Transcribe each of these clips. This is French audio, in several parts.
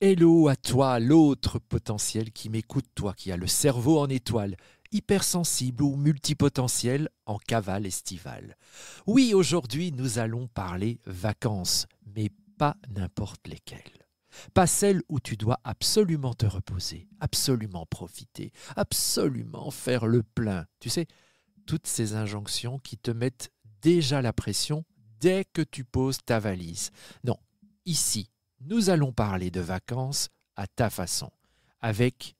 Hello à toi, l'autre potentiel qui m'écoute, toi qui as le cerveau en étoile, hypersensible ou multipotentiel en cavale estivale. Oui, aujourd'hui nous allons parler vacances, mais pas n'importe lesquelles. Pas celles où tu dois absolument te reposer, absolument profiter, absolument faire le plein. Tu sais, toutes ces injonctions qui te mettent déjà la pression dès que tu poses ta valise. Non, ici, nous allons parler de vacances à ta façon, avec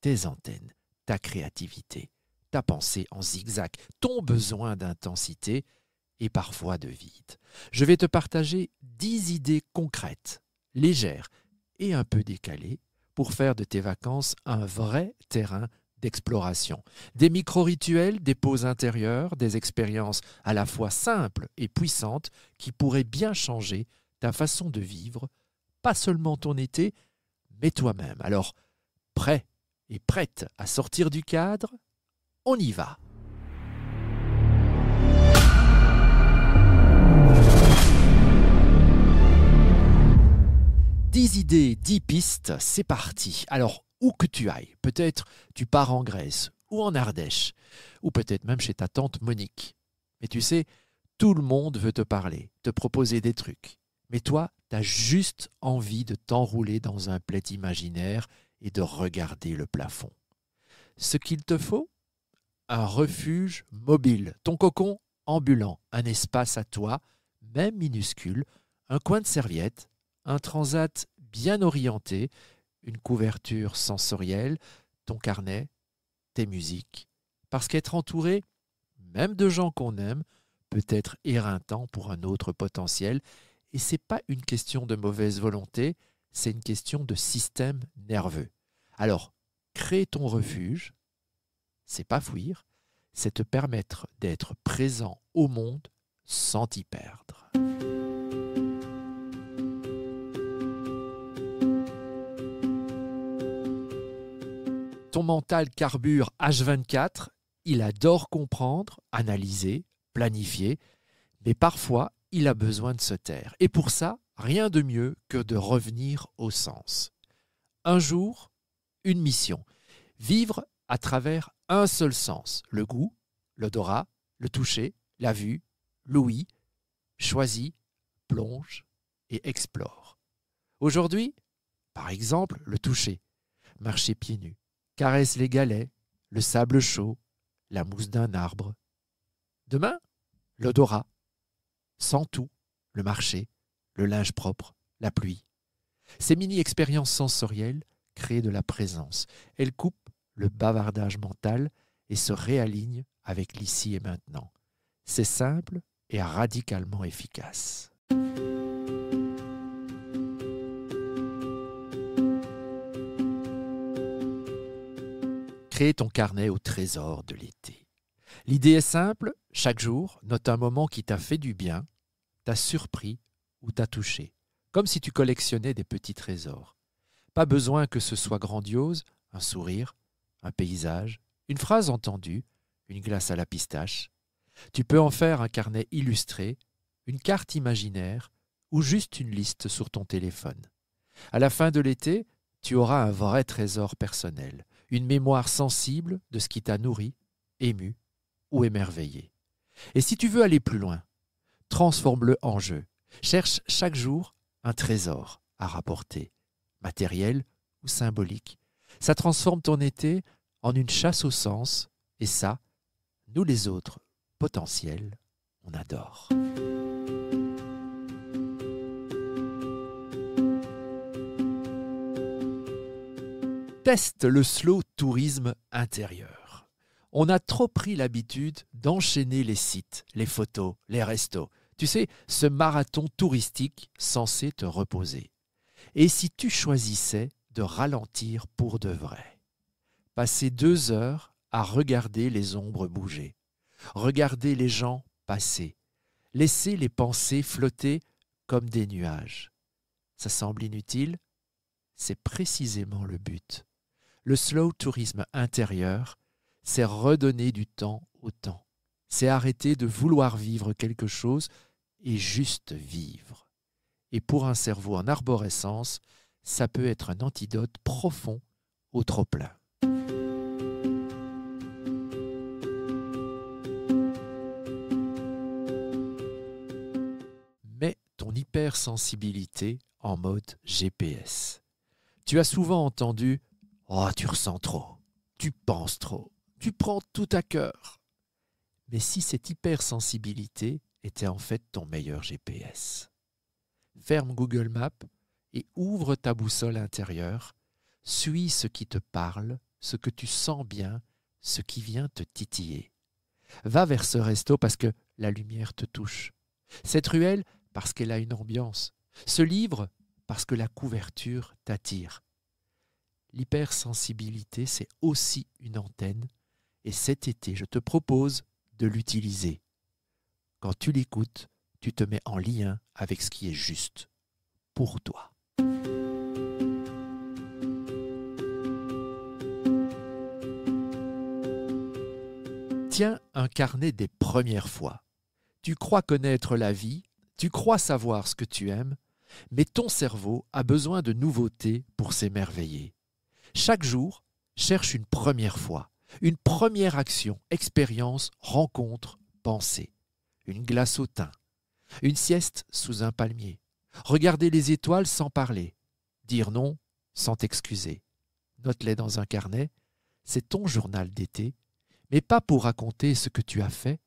tes antennes, ta créativité, ta pensée en zigzag, ton besoin d'intensité et parfois de vide. Je vais te partager 10 idées concrètes, légères et un peu décalées pour faire de tes vacances un vrai terrain d'exploration. Des micro-rituels, des pauses intérieures, des expériences à la fois simples et puissantes qui pourraient bien changer ta façon de vivre, pas seulement ton été, mais toi-même. Alors, prêt et prête à sortir du cadre? On y va! Dix idées, 10 pistes, c'est parti. Alors, où que tu ailles, peut-être tu pars en Grèce ou en Ardèche, ou peut-être même chez ta tante Monique. Mais tu sais, tout le monde veut te parler, te proposer des trucs. Mais toi, tu as juste envie de t'enrouler dans un plaid imaginaire et de regarder le plafond. Ce qu'il te faut? Un refuge mobile, ton cocon ambulant, un espace à toi, même minuscule, un coin de serviette, un transat bien orienté, une couverture sensorielle, ton carnet, tes musiques. Parce qu'être entouré, même de gens qu'on aime, peut être éreintant pour un autre potentiel. Et ce n'est pas une question de mauvaise volonté, c'est une question de système nerveux. Alors, créer ton refuge, c'est pas fuir, c'est te permettre d'être présent au monde sans t'y perdre. Ton mental carbure H24, il adore comprendre, analyser, planifier, mais parfois il a besoin de se taire. Et pour ça, rien de mieux que de revenir au sens. Un jour, une mission. Vivre à travers un seul sens. Le goût, l'odorat, le toucher, la vue, l'ouïe. Choisis, plonge et explore. Aujourd'hui, par exemple, le toucher. Marcher pieds nus. Caresse les galets, le sable chaud, la mousse d'un arbre. Demain, l'odorat. Sens tout, le marché, le linge propre, la pluie. Ces mini-expériences sensorielles créent de la présence. Elles coupent le bavardage mental et se réalignent avec l'ici et maintenant. C'est simple et radicalement efficace. Crée ton carnet au trésor de l'été. L'idée est simple, chaque jour, note un moment qui t'a fait du bien, t'a surpris ou t'a touché, comme si tu collectionnais des petits trésors. Pas besoin que ce soit grandiose, un sourire, un paysage, une phrase entendue, une glace à la pistache. Tu peux en faire un carnet illustré, une carte imaginaire ou juste une liste sur ton téléphone. À la fin de l'été, tu auras un vrai trésor personnel, une mémoire sensible de ce qui t'a nourri, ému ou émerveillé. Et si tu veux aller plus loin, transforme-le en jeu. Cherche chaque jour un trésor à rapporter, matériel ou symbolique. Ça transforme ton été en une chasse au sens, et ça, nous les autres, potentiels, on adore. Teste le slow tourisme intérieur. On a trop pris l'habitude d'enchaîner les sites, les photos, les restos. Tu sais, ce marathon touristique censé te reposer. Et si tu choisissais de ralentir pour de vrai? Passer 2 heures à regarder les ombres bouger, regarder les gens passer, laisser les pensées flotter comme des nuages. Ça semble inutile? C'est précisément le but. Le slow tourisme intérieur, c'est redonner du temps au temps. C'est arrêter de vouloir vivre quelque chose et juste vivre. Et pour un cerveau en arborescence, ça peut être un antidote profond au trop-plein. Mets ton hypersensibilité en mode GPS. Tu as souvent entendu « Oh, tu ressens trop, tu penses trop, tu prends tout à cœur ». Mais si cette hypersensibilité était en fait ton meilleur GPS? Ferme Google Maps et ouvre ta boussole intérieure. Suis ce qui te parle, ce que tu sens bien, ce qui vient te titiller. Va vers ce resto parce que la lumière te touche. Cette ruelle parce qu'elle a une ambiance. Ce livre parce que la couverture t'attire. L'hypersensibilité, c'est aussi une antenne et cet été, je te propose de l'utiliser. Quand tu l'écoutes, tu te mets en lien avec ce qui est juste pour toi. Tiens un carnet des premières fois. Tu crois connaître la vie, tu crois savoir ce que tu aimes, mais ton cerveau a besoin de nouveautés pour s'émerveiller. Chaque jour, cherche une première fois, une première action, expérience, rencontre, pensée. Une glace au thym, une sieste sous un palmier, regarder les étoiles sans parler, dire non sans t'excuser. Note-les dans un carnet, c'est ton journal d'été, mais pas pour raconter ce que tu as fait,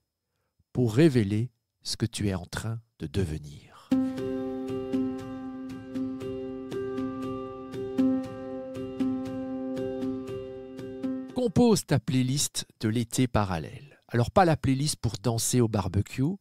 pour révéler ce que tu es en train de devenir. Compose ta playlist de l'été parallèle. Alors pas la playlist pour danser au barbecue,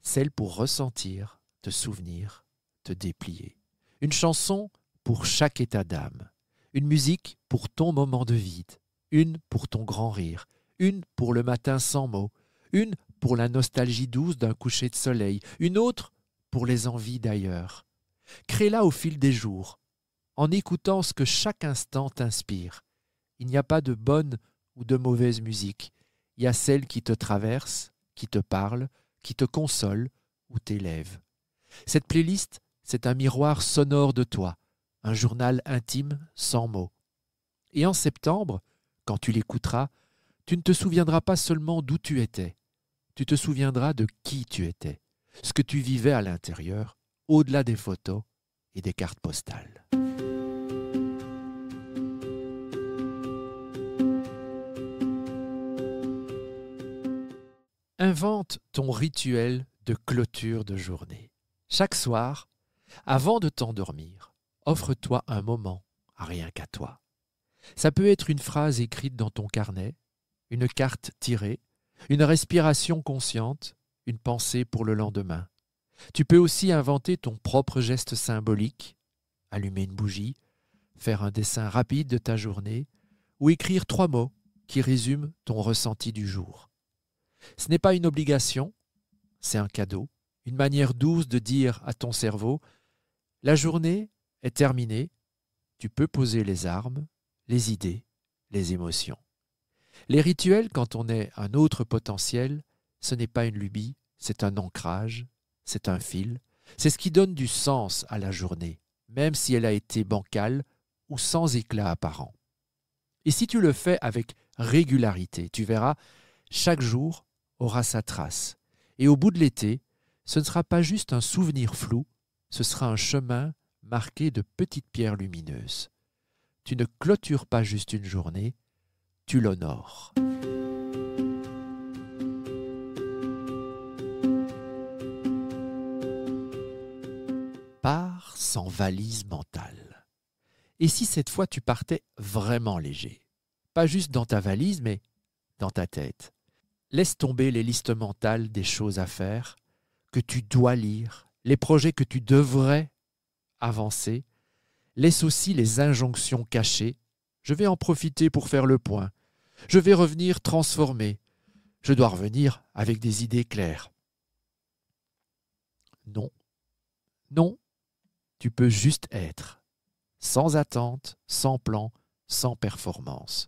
celle pour ressentir, te souvenir, te déplier. Une chanson pour chaque état d'âme. Une musique pour ton moment de vide. Une pour ton grand rire. Une pour le matin sans mots. Une pour la nostalgie douce d'un coucher de soleil. Une autre pour les envies d'ailleurs. Crée-la au fil des jours, en écoutant ce que chaque instant t'inspire. Il n'y a pas de bonne ou de mauvaise musique. Il y a celle qui te traverse, qui te parle, qui te console ou t'élève. Cette playlist, c'est un miroir sonore de toi, un journal intime sans mots. Et en septembre, quand tu l'écouteras, tu ne te souviendras pas seulement d'où tu étais, tu te souviendras de qui tu étais, ce que tu vivais à l'intérieur, au-delà des photos et des cartes postales. Invente ton rituel de clôture de journée. Chaque soir, avant de t'endormir, offre-toi un moment, rien qu'à toi. Ça peut être une phrase écrite dans ton carnet, une carte tirée, une respiration consciente, une pensée pour le lendemain. Tu peux aussi inventer ton propre geste symbolique, allumer une bougie, faire un dessin rapide de ta journée ou écrire 3 mots qui résument ton ressenti du jour. Ce n'est pas une obligation, c'est un cadeau, une manière douce de dire à ton cerveau « La journée est terminée, tu peux poser les armes, les idées, les émotions. » Les rituels, quand on est un autre potentiel, ce n'est pas une lubie, c'est un ancrage, c'est un fil, c'est ce qui donne du sens à la journée, même si elle a été bancale ou sans éclat apparent. Et si tu le fais avec régularité, tu verras, chaque jour aura sa trace. Et au bout de l'été, ce ne sera pas juste un souvenir flou, ce sera un chemin marqué de petites pierres lumineuses. Tu ne clôtures pas juste une journée, tu l'honores. Pars sans valise mentale. Et si cette fois tu partais vraiment léger? Pas juste dans ta valise, mais dans ta tête. Laisse tomber les listes mentales des choses à faire, que tu dois lire, les projets que tu devrais avancer. Laisse aussi les injonctions cachées. Je vais en profiter pour faire le point. Je vais revenir transformé. Je dois revenir avec des idées claires. Non. Non, tu peux juste être. Sans attente, sans plan, sans performance.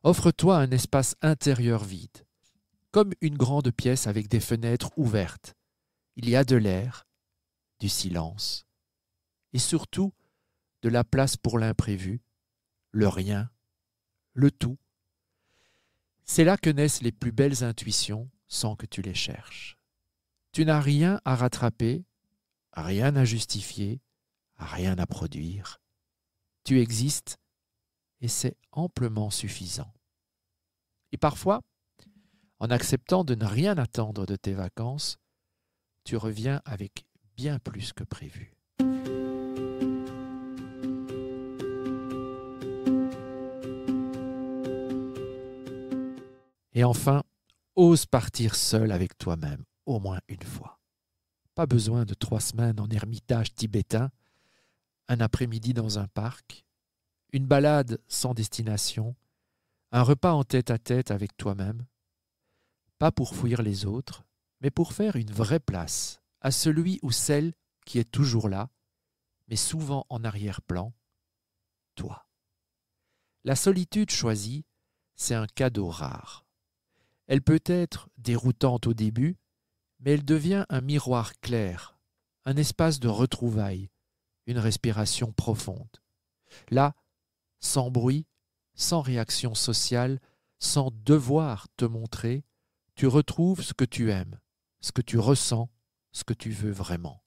Offre-toi un espace intérieur vide, comme une grande pièce avec des fenêtres ouvertes. Il y a de l'air, du silence et surtout de la place pour l'imprévu, le rien, le tout. C'est là que naissent les plus belles intuitions sans que tu les cherches. Tu n'as rien à rattraper, rien à justifier, rien à produire. Tu existes et c'est amplement suffisant. Et parfois, en acceptant de ne rien attendre de tes vacances, tu reviens avec bien plus que prévu. Et enfin, ose partir seul avec toi-même, au moins une fois. Pas besoin de 3 semaines en ermitage tibétain, un après-midi dans un parc, une balade sans destination, un repas en tête-à-tête avec toi-même, pas pour fuir les autres, mais pour faire une vraie place à celui ou celle qui est toujours là, mais souvent en arrière-plan, toi. La solitude choisie, c'est un cadeau rare. Elle peut être déroutante au début, mais elle devient un miroir clair, un espace de retrouvailles, une respiration profonde. Là, sans bruit, sans réaction sociale, sans devoir te montrer, tu retrouves ce que tu aimes, ce que tu ressens, ce que tu veux vraiment.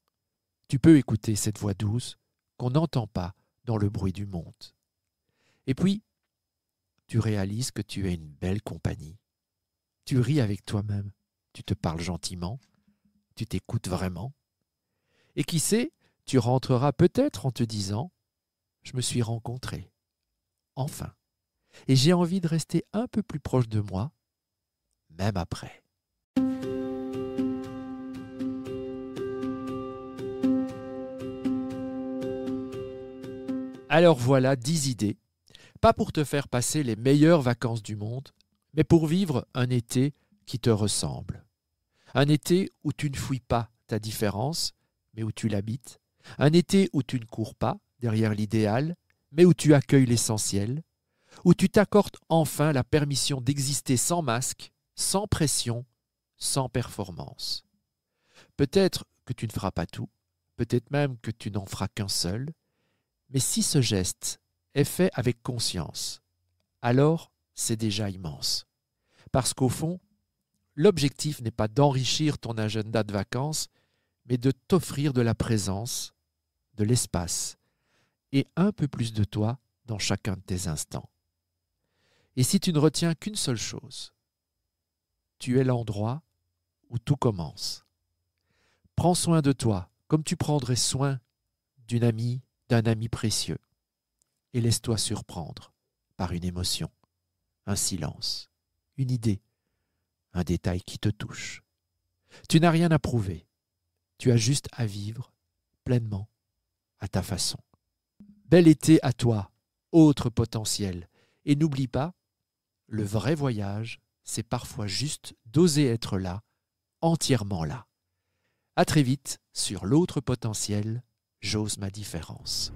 Tu peux écouter cette voix douce qu'on n'entend pas dans le bruit du monde. Et puis, tu réalises que tu es une belle compagnie. Tu ris avec toi-même, tu te parles gentiment, tu t'écoutes vraiment. Et qui sait, tu rentreras peut-être en te disant « Je me suis rencontré, enfin, et j'ai envie de rester un peu plus proche de moi, même après. » Alors voilà 10 idées, pas pour te faire passer les meilleures vacances du monde, mais pour vivre un été qui te ressemble. Un été où tu ne fouilles pas ta différence, mais où tu l'habites. Un été où tu ne cours pas derrière l'idéal, mais où tu accueilles l'essentiel. Où tu t'accordes enfin la permission d'exister sans masque, sans pression, sans performance. Peut-être que tu ne feras pas tout, peut-être même que tu n'en feras qu'un seul, mais si ce geste est fait avec conscience, alors c'est déjà immense. Parce qu'au fond, l'objectif n'est pas d'enrichir ton agenda de vacances, mais de t'offrir de la présence, de l'espace et un peu plus de toi dans chacun de tes instants. Et si tu ne retiens qu'une seule chose, tu es l'endroit où tout commence. Prends soin de toi comme tu prendrais soin d'une amie, d'un ami précieux et laisse-toi surprendre par une émotion, un silence, une idée, un détail qui te touche. Tu n'as rien à prouver, tu as juste à vivre pleinement à ta façon. Bel été à toi, autre potentiel, et n'oublie pas, le vrai voyage, c'est parfois juste d'oser être là, entièrement là. À très vite sur l'autre potentiel, j'ose ma différence.